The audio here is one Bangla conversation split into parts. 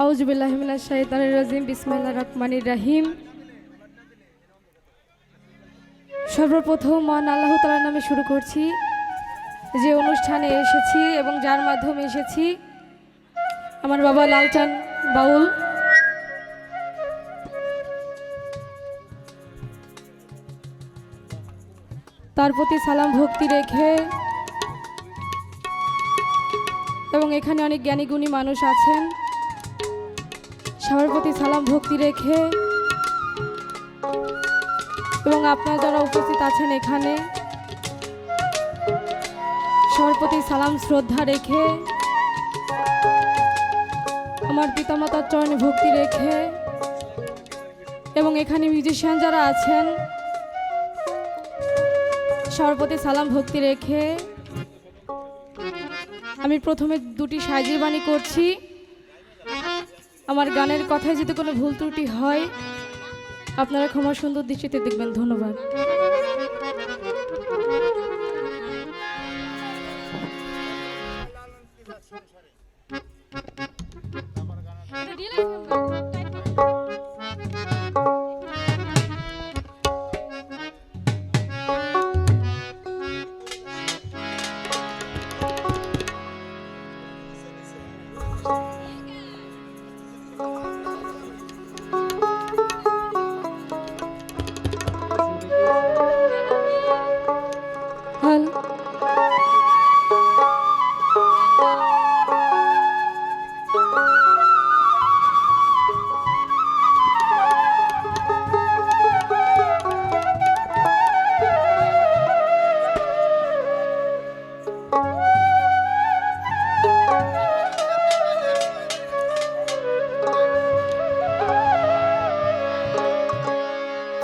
আউযুবিল্লাহি মিনাশ শাইতানির রাজিম বিসমিল্লাহির রহমানির রহিম। সর্বপ্রথম মহান আল্লাহ তাআলার নামে শুরু করছি। যে অনুষ্ঠানে এসেছি এবং যার মাধ্যমে এসেছি, আমার বাবা লালচান বাউল, তার প্রতি সালাম ভক্তি রেখে এবং এখানে অনেক জ্ঞানী গুণী মানুষ আছেন, সবার প্রতি সালাম ভক্তি রেখে এবং আপনারা যারা উপস্থিত আছেন এখানে সবার প্রতি সালাম শ্রদ্ধা রেখে আমার পিতামাতার চরণে ভক্তি রেখে এবং এখানে মিউজিশিয়ান যারা আছেন সবার প্রতি সালাম ভক্তি রেখে আমি প্রথমে দুটি সাইজির বাণী করছি। আমার গানের কথায় যদি কোনো ভুল ত্রুটি হয় আপনারা ক্ষমা সুন্দর দৃষ্টিতে দেখবেন। ধন্যবাদ।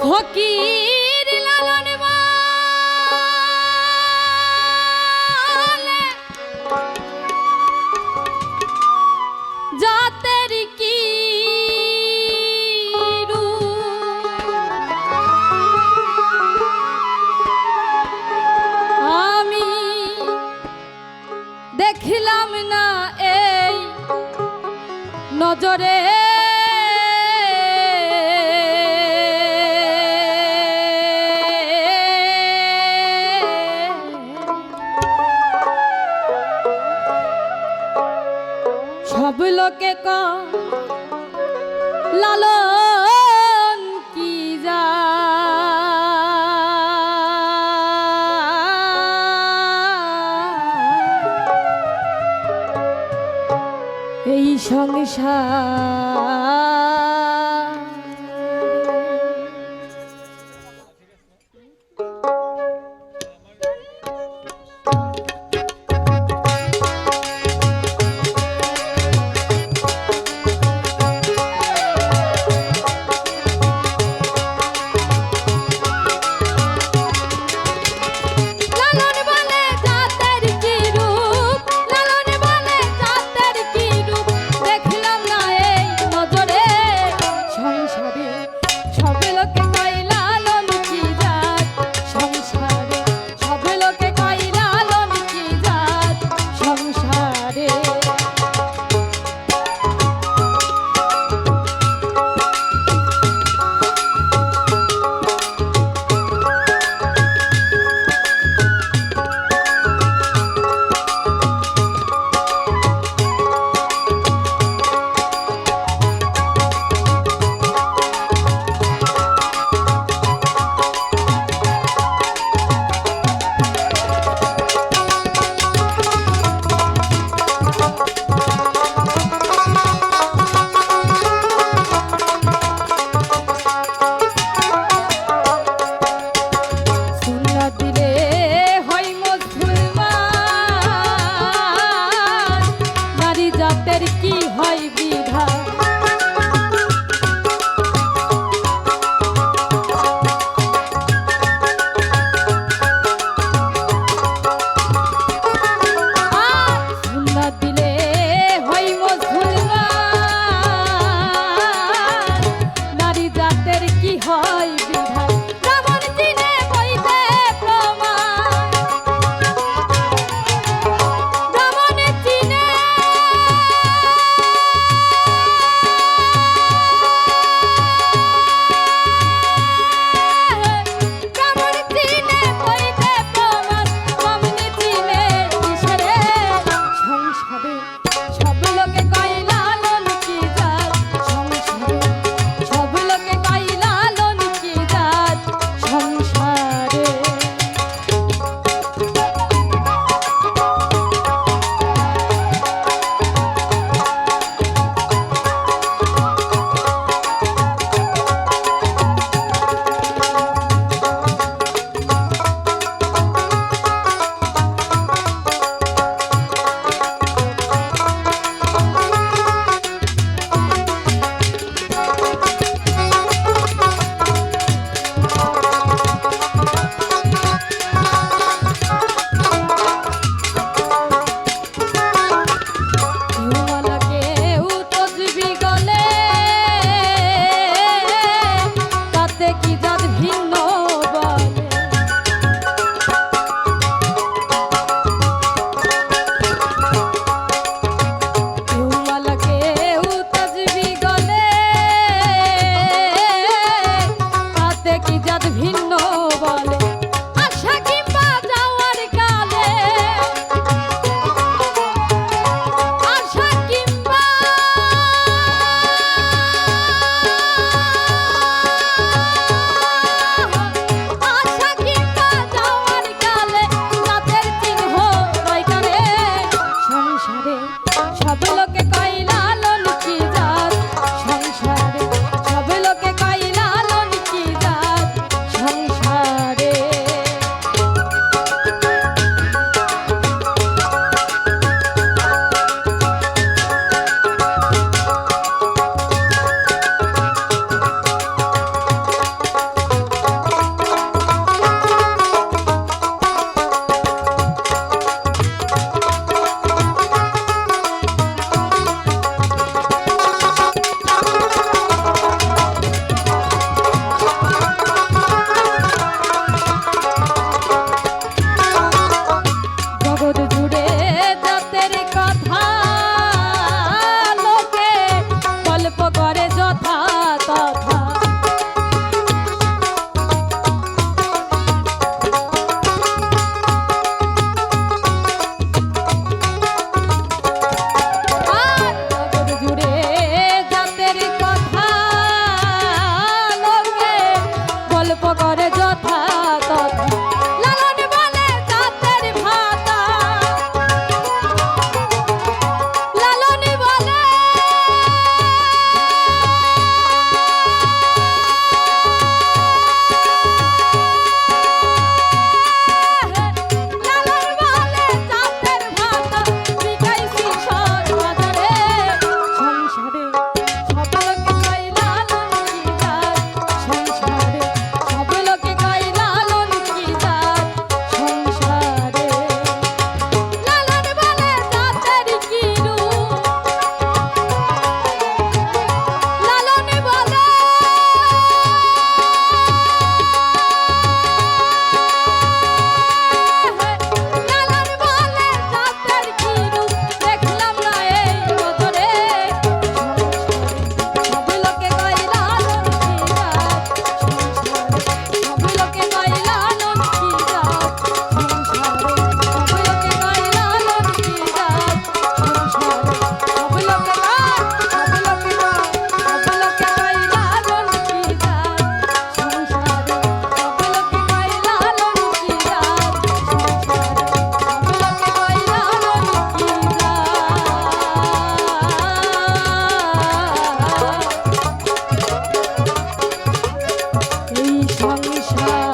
ফকির লালন বলে জাতের কি আমি দেখিলাম না এই নজরে সব লোকে লালন কি যা এই সংসার কি হয় বিধা দিলে হয় মুসলমান নারী জাতের কি হয় বিধা সংসারে সব লোকে কয় লালন কি জাত সংসারে সব লোকে কয় লালন কি জাত সংসারে সংসার